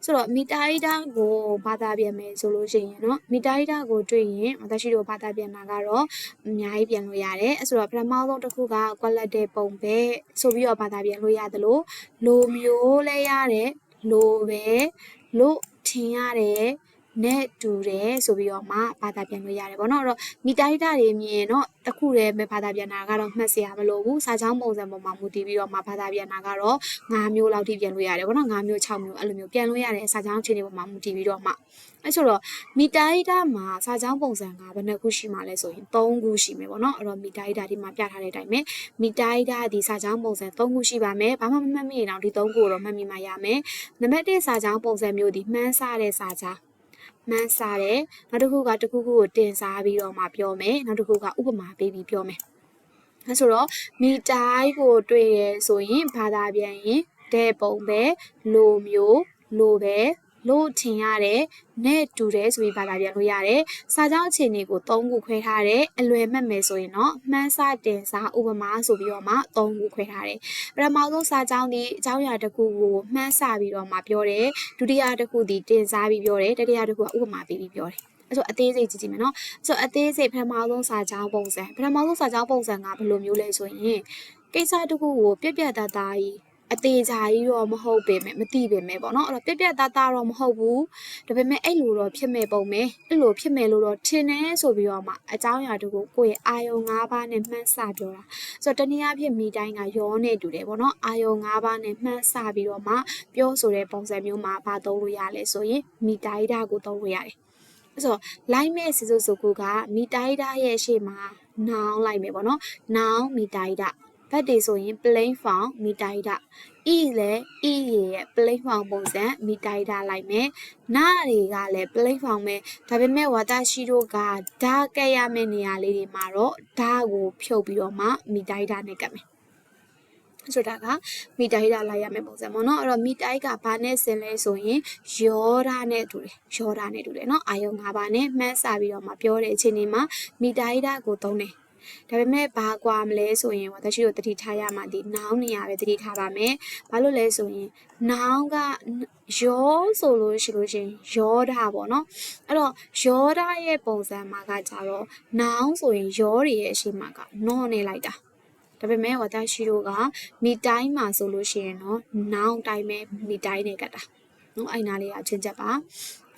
ဆိုတော့မီတာဟီတာကိုဘာသာပြန်မယ်ဆိုလို့ရှိရင်เนาะမီတာဟီတာကိုတွေ့ရင်私တို့ဘာသာပြန်တာကတော့အများကြီးပြန်လို့ရတယ်ဆိုတော့ပထမဆုံးတစ်ခုက quality ပုံပဲဆိုပြီးတော့ဘာသာပြန်လို့ရတယ်လို့လိုမျိုးလဲရတယ်လိုပဲလို့ထင်ရတယ်နဲ့တူတယ်ဆိုပြီးတော့မှဘာသာပြန်လို့ရတယ်ပေါ့နော်အဲ့တော့မီတာဟီတာတွေမြင်တော့တခုတည်းပဲဘာသာပြန်တာကတော့မှတ်စရာမလိုဘူးစာချောင်းပုံစံပေါ်မှာမူတည်ပြီးတော့မှဘာသာပြန်တာကတော့9မျိုးလောက်ထိပြန်လို့ရတယ်ပေါ့နော်9မျိုး6မျိုးအဲ့လိုမျိုးပြန်လို့ရတယ်စာချောင်းအခြေအနေပေါ်မှာမူတည်ပြီးတော့မှအဲ့ဆိုတော့မီတာဟီတာမှာစာချောင်းပုံစံကဘယ်နှခုရှိမှလဲဆိုရင်3ခုရှိမယ်ပေါ့နော်အဲ့တော့မီတာဟီတာဒီမှာပြထားတဲ့အတိုင်းပဲမီတာဟီတာဒီစာချောင်းပုံစံ3ခုရှိပါမယ်ဘာမှမမှတ်မိရင်တော့ဒီ3ခုကိုတော့မှတ်မိမှရမယ်နံပါတ်1စာချောင်းပုံစံမျိုးဒီမှန်းဆတဲ့စာချောင်းမှန်းစားတယ်နောက်တစ်ခုကတစ်ခုခုကိုတင်စားပြီးတော့မှပြောမယ်နောက်တစ်ခုကဥပမာပေးပြီးပြောမယ်အဲဆိုတော့မီတိုင်းကိုတွေ့ရဲဆိုရင်ဘာသာပြန်ရင်တဲ့ပုံပဲလိုမျိုးလိုပဲလို့ထင်ရတယ်နဲ့တူတယ်ဆိုပြီးဘာသာပြန်လို့ရတယ်စာကြောင်းအခြေအနေကို3ခုခွဲထားတယ်အလွယ်မှတ်မယ်ဆိုရင်တော့မှန်းစတင်စားဥပမာဆိုပြီးတော့မှ3ခုခွဲထားတယ်ပထမဆုံးစာကြောင်းဒီအကြောင်းအရာတစ်ခုကိုမှန်းစပြီးတော့မှပြောတယ်ဒုတိယတစ်ခုဒီတင်စားပြီးပြောတယ်တတိယတစ်ခုကဥပမာပေးပြီးပြောတယ်အဲ့ဆိုအသေးစိတ်ကြည့်မယ်နော်အဲ့ဆိုအသေးစိတ်ပထမဆုံးစာကြောင်းပုံစံပထမဆုံးစာကြောင်းပုံစံကဘယ်လိုမျိုးလဲဆိုရင်ကိစ္စတစ်ခုကိုပြက်ပြက်သားသားကြီးအသေးချာကြီးတော့မဟုတ်ပေမဲ့မသိပေမဲ့ပေါ့နော်အဲ့တော့ပြက်ပြက်သားသားတော့မဟုတ်ဘူးဒါပေမဲ့အဲ့လိုတော့ဖြစ်မဲ့ပုံပဲအဲ့လိုဖြစ်မဲ့လို့တော့ထင်တယ်ဆိုပြီးတော့မှအကြောင်းအရာတခုကိုယ့်ရဲ့အာယုံ၅ပါးနဲ့မှန်းဆပြောတာဆိုတော့တနည်းအားဖြင့်မိတိုင်းကရောနဲ့တူတယ်ပေါ့နော်အာယုံ၅ပါးနဲ့မှန်းဆပြီးတော့မှပြောဆိုတဲ့ပုံစံမျိုးမှာဘာသုံးလို့ရလဲဆိုရင်မိတိုင်းတာကိုသုံးလို့ရတယ်အဲ့ဆိုလိုက်မဲ့စီစုစုကူကမိတိုင်းတာရဲ့ရှေ့မှာနောင်လိုက်မယ်ပေါ့နော်နောင်မိတိုင်းတာဘတ်တွေဆိုရင် plain form မီတာဟီတာE လည်း E ရဲ့ plain form ပုံစံမီတာဟီတာလိုက်မယ်နာတွေကလည်း plain form ပဲဒါပေမဲ့ဝါတာရှိတို့ကဓာတ်ကက်ရမယ့်နေရာလေးတွေမှာတော့ဓာတ်ကိုဖြုတ်ပြီးတော့မှမီတာဟီတာနဲ့ကတ်မယ်ဆိုတာကမီတာဟီတာလိုက်ရမယ့်ပုံစံပေါ့နော်အဲ့တော့မီတာဟီကဘာနဲ့ဆင်လဲဆိုရင်ယောဓာနဲ့တူတယ်ယောဓာနဲ့တူတယ်နော်အာယုံ၅ပါးနဲ့မှန်းဆပြီးတော့မှပြောတဲ့အချိန်လေးမှာမီတာဟီတာကိုသုံးတယ်ဒါပေမဲ့ဘာကွာမလဲဆိုရင်私တို့တတိထားရမှာဒီနောင်နေရပဲတတိထားပါမယ်ဘာလို့လဲဆိုရင်နောင်ကယောဆိုလို့ရှိရင်ယောဓာပေါ့နော်အဲ့တော့ယောဓာရဲ့ပုံစံမှာကကြတော့နောင်ဆိုရင်ယောတွေရဲ့အရှိမကနော့နေလိုက်တာဒါပေမဲ့私တို့ကမိတိုင်းမှာဆိုလို့ရှိရင်တော့နောင်တိုင်းပဲမိတိုင်းနဲ့ကတ်တာနော်အဲ့နာလေးကချင်းချက်ပါ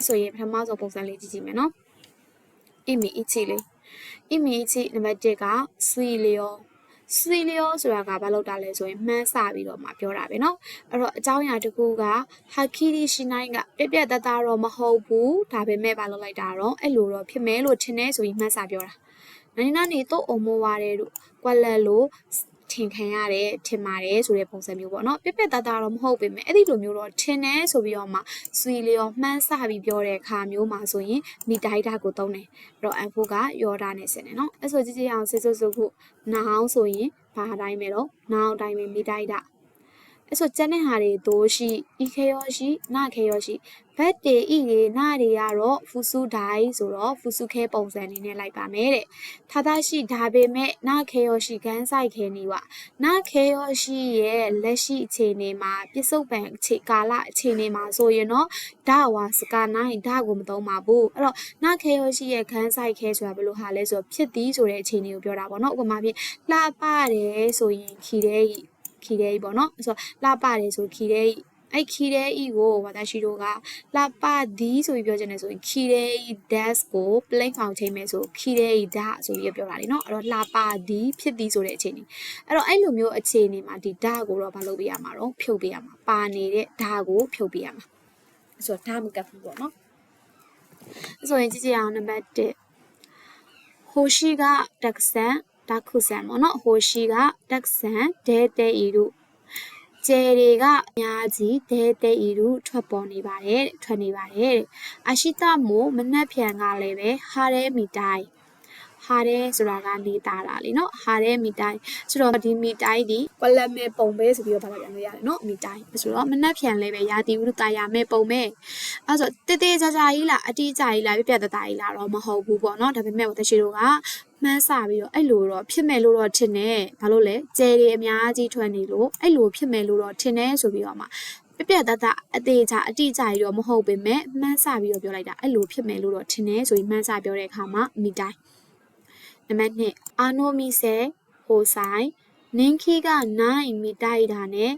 ဆိုရင်ပထမဆုံးပုံစံလေးကြည့်ကြည့်မယ်နော်အမီအချီလေးimage နံပါတ်1က စီလျောဆိုတာကဘာလို့တာလဲဆိုရင်မှန်းစပြီးတော့မှပြောတာပဲเนาะအဲ့တော့အကြောင်းအရာတစ်ခုကဟာခီရီရှိနိုင်ကပြက်ပြက်သားသားတော့မဟုတ်ဘူးဒါပေမဲ့ဘာလို့လိုက်တာတော့အဲ့လိုတော့ဖြစ်မယ်လို့ထင်နေဆိုပြီးမှန်းစပြောတာနာနေတော့အုံမိုးပါတယ်လို့ကွက်လက်လို့ထင်ခံရတယ်ထင်ပါတယ်ဆိုတဲ့ပုံစံမျိုးပေါ့เนาะပြက်ပြက်သားသားတော့မဟုတ်ပေမဲ့အဲ့ဒီလိုမျိုးတော့ထင်နေဆိုပြီးတော့မှစီလျောမှန်းစပြီးပြောတဲ့အခါမျိုးမှာဆိုရင်မီတာဟီတာကိုသုံးတယ်အဲ့တော့ F4 ကယောဓာနဲ့ဆင်တယ်เนาะအဲ့ဆိုကြည့်ကြည့်အောင်စစ်စုခုနောင်ဆိုရင်ဘာအတိုင်းပဲတော့နောင်အတိုင်းပဲမီတာဟီတာအဲ့ဆိုကျန်တဲ့ဟာတွေဒိုးရှိဤခေရောရှိနာခေရောရှိဘတ်တေဤတွေနာတွေကတော့ဖူစုဒိုင်းဆိုတော့ဖူစုခဲပုံစံနေနဲ့လိုက်ပါမယ်တဲ့ထာသာရှိဒါပေမဲ့နာခေရောရှိခန်းဆိုင်ခဲနေပါနာခေရောရှိရဲ့လက်ရှိအခြေအနေမှာပြစ္ဆုတ်ပံအခြေကာလအခြေအနေမှာဆိုရင်တော့ဒါဝါစကာနိုင်ဒါကိုမသုံးပါဘူးအဲ့တော့နာခေရောရှိရဲ့ခန်းဆိုင်ခဲဆိုတာဘယ်လိုဟာလဲဆိုတော့ဖြစ်သည်ဆိုတဲ့အခြေအနေကိုပြောတာပေါ့နော်ဥပမာဖြင့်လှပတယ်ဆိုရင်ခီတဲ့ခီတဲ့ပေါ့နော်ဆိုတော့လှပတယ်ဆိုခီတဲ့အဲ့ခီတဲ့ဤကို私တို့ကလှပသည်ဆိုပြီးပြောချင်တယ်ဆိုရင်ခီတဲ့ဤ dash ကို plain form ချိန်မယ်ဆိုခီတဲ့ဤဓာဆိုပြီးပြောတာလေနော်အဲ့တော့လှပသည်ဖြစ်သည်ဆိုတဲ့အခြေအနေအဲ့တော့အဲ့လိုမျိုးအခြေအနေမှာဒီဓာကိုတော့မလုပ်ပေးရမှာတော့ဖြုတ်ပေးရမှာပါနေတဲ့ဓာကိုဖြုတ်ပေးရမှာဆိုတော့ဓာမကပ်ဘူးပေါ့နော်ဆိုရင်ကြည့်ကြအောင်နံပါတ်1ဟိုရှိကတက်ဆန်ဒါခုဆန်ပေါ့နော်ဟိုရှိကတက်ဆန်ဒဲတဲဤတို့ကျဲတွေကအများကြီးဒဲတဲဤတို့ထွက်ပေါ်နေပါတယ်ထွက်နေပါတယ်အရှိတမို့မနှက်ဖြန်ကလည်းပဲဟာရဲမီတိုင်းဟာရဲဆိုတာကနေတာတာလीเนาะဟာရဲမီတိုင်းဆိုတော့ဒီမီတိုင်းဒီပလက်မဲ့ပုံပဲဆိုပြီးတော့ဘာလို့ပြန်လို့ရတယ်เนาะမီတိုင်းဆိုတော့မနှက်ဖြန်လည်းပဲရာတီဥဒတာရမဲ့ပုံပဲအဲ့ဆိုတေးသေးချာချာကြီးလားအတိအကျကြီးလားပြပြတသားကြီးလားတော့မဟုတ်ဘူးပေါ့เนาะဒါပေမဲ့တရှိတို့ကမှန်းစပြီးတော့အဲ့လိုတော့ဖြစ်မဲ့လို့တော့ထင်တယ်ဘာလို့လဲကျဲတွေအများကြီးထွက်နေလို့အဲ့လိုဖြစ်မဲ့လို့တော့ထင်တယ်ဆိုပြီးတော့မှ ပြတတ်အသေးချာအတိအကျကြီးတော့မဟုတ်ပေမဲ့မှန်းဆပြီးတော့ပြောလိုက်တာအဲ့လိုဖြစ်မယ်လို့တော့ထင်တယ်ဆိုပြီးမှန်းဆပြောတဲ့အခါမှာမိတိုင်းနံပါတ်2အာနိုမီဆယ်ဟိုဆိုင်နင်းခီက9မိတိုက်တာနဲ့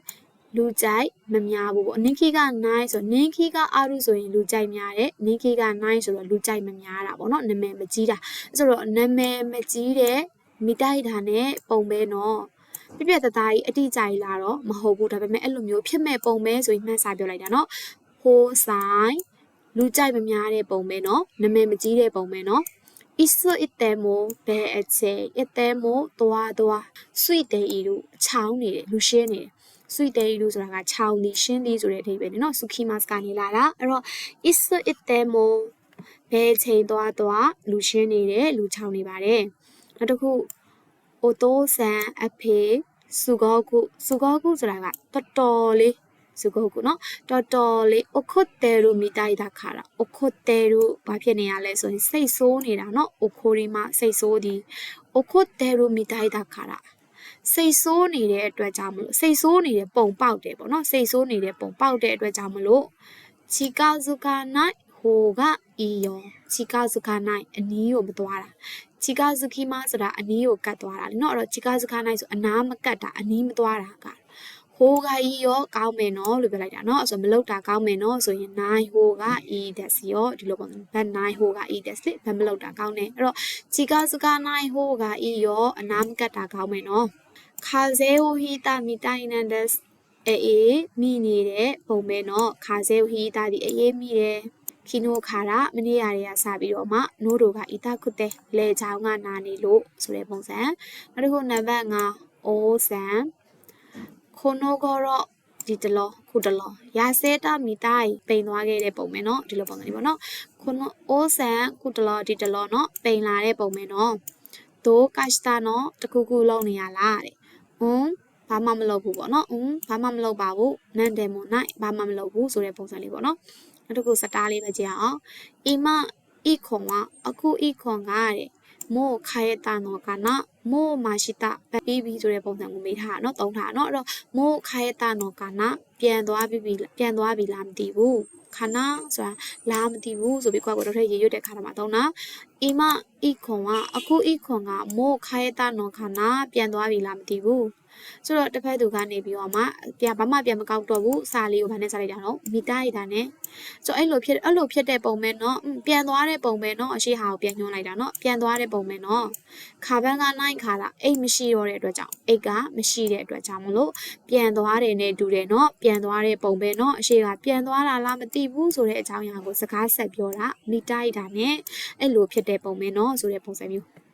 လူကြိုက်မများဘူးပေါ့နင်းခီက9ဆိုနင်းခီကအာရုဆိုရင်လူကြိုက်များတယ်နင်းခီက9ဆိုတော့လူကြိုက်မများတာပေါ့နော်နာမည်မကြီးတာဆိုတော့နာမည်မကြီးတဲ့မိတိုက်တာနဲ့ပုံပဲနော်ပြတသားကြီးအတိအကျကြီးလာတော့မဟုတ်ဘူးဒါပေမဲ့အဲ့လိုမျိုးဖြစ်မဲ့ပုံပဲဆိုပြီးမှန်းစာပြောလိုက်တာနော်ဟိုဆိုင်လူကြိုက်မများတဲ့ပုံပဲနော်နာမည်မကြီးတဲ့ပုံပဲနော်Isso itemo be eche itemo toa sweet day တို့ချောင်းနေတယ်လူရှင်းနေတယ် sweet day တို့ဆိုတာကချောင်းနေရှင်းသေးဆိုတဲ့အဓိပ္ပာယ်နဲ့เนาะ sukimas ကနေလာတာအဲ့တော့ isso itemo be ချိန်toa လူရှင်းနေတယ်လူချောင်းနေပါတယ်နောက်တစ်ခု oto san အဖေစုကောခုဆိုတာကတော်တော်လေးစုကောခုเนาะတော်တော်လေးအခုတဲတို့မိတိုက်တာခါတာအခုတဲတို့ဘာဖြစ်နေရလဲဆိုရင်စိတ်ဆိုးနေတာเนาะအခုဒီမှာစိတ်ဆိုးသည်အခုတဲတို့မိတိုက်တာခါတာစိတ်ဆိုးနေတဲ့အတွက်ကြောင့်မလို့စိတ်ဆိုးနေတဲ့ပုံပေါက်တယ်ပေါ့เนาะစိတ်ဆိုးနေတဲ့ပုံပေါက်တဲ့အတွက်ကြောင့်မလို့ချီကာဇူကာနိုင်ဟိုကအီယောချီကာဇူကာနိုင်အနီးကိုမသွားတာချီကာဇူခီမာဆိုတာအနီးကိုကတ်သွားတာเนาะအဲ့တော့ချီကာဇူကာနိုင်ဆိုအနားမကတ်တာအနီးမသွားတာကဟိုကဤရောကောင်းမယ်နော်လို့ပြောလိုက်တာเนาะဆိုမလောက်တာကောင်းမယ်နော်ဆိုရင်နိုင်ဟိုကဤတက်စီရောဒီလိုပေါ့ဘတ်နိုင်ဟိုကဤတက်စီဘတ်မလောက်တာကောင်းတယ်အဲ့တော့ချီကာစကာနိုင်ဟိုကဤရောအနာမကတ်တာကောင်းမယ်နော်ခါဇဲဟိုဟီတာမီတိုင်နန်ဒက်အေးမိနေတဲ့ပုံပဲเนาะခါဇဲဟိတာဒီအေးမိတယ်ခီနိုခါရမနေ့ရတွေကစပြီးတော့မှနိုးတို့ကဤတာခုတဲ့လေချောင်းကနာနေလို့ဆိုတဲ့ပုံစံနောက်တစ်ခုနံပါတ်5အိုးဆန်ခိုနိုဂရောဒီတလောခုတလောရာစဲတာမီတိုင်ပိန်သွားခဲ့တဲ့ပုံပဲเนาะဒီလိုပုံစံလေးပေါ့เนาะခိုနိုအိုးဆန်ခုတလောဒီတလောเนาะပိန်လာတဲ့ပုံပဲเนาะဒိုကတ်စတာเนาะတခုခုလုံးနေရလားတဲ့ဘာမှမလုပ်ဘူးပေါ့เนาะဘာမှမလုပ်ပါဘူးနန်တယ်မို့နိုင်ဘာမှမလုပ်ဘူးဆိုတဲ့ပုံစံလေးပေါ့เนาะနောက်တစ်ခုစတားလေးပဲကြည့်အောင်အီမအီခွန်ကအခုအီခွန်ကတဲ့မို့ခိုင်တာနော်ကနာမို့မရှိတာပြီးပြီဆိုတဲ့ပုံစံကိုမေးထားတာเนาะသုံးထားတာเนาะအဲ့တော့မို့ခိုင်တာနော်ကနာပြန်သွားပြီလားမသိဘူးခနာဆိုတာလားမသိဘူးဆိုပြီးကွာကိုတော့ထည့်ရေရွတ်တဲ့ခါမှာသုံးတာအီမအီခွန်ကအခုအီခွန်ကမို့ခိုင်တာနော်ကနာပြန်သွားပြီလားမသိဘူးဆိုတော့တစ်ဖက်သူကနေပြီးတော့မှဘာမှပြန်မကောက်တော့ဘူးစာလေးကိုဗာနဲ့စားလိုက်တာတော့မိတားရတာနဲ့ဆိုအဲ့လိုဖြစ်တဲ့ပုံပဲเนาะပြန်သွားတဲ့ပုံပဲเนาะအရှိဟာကိုပြန်ညွှန်းလိုက်တာเนาะပြန်သွားတဲ့ပုံပဲเนาะခါဘန်းကနိုင်ခါတာအိတ်မရှိတော့တဲ့အတွက်ကြောင့်အိတ်ကမရှိတဲ့အတွက်ကြောင့်မလို့ပြန်သွားတယ်နဲ့တူတယ်เนาะပြန်သွားတဲ့ပုံပဲเนาะအရှိကပြန်သွားတာလားမသိဘူးဆိုတဲ့အကြောင်းအရာကိုစကားဆက်ပြောတာမိတားရတာနဲ့အဲ့လိုဖြစ်တဲ့ပုံပဲเนาะဆိုတဲ့ပုံစံမျိုး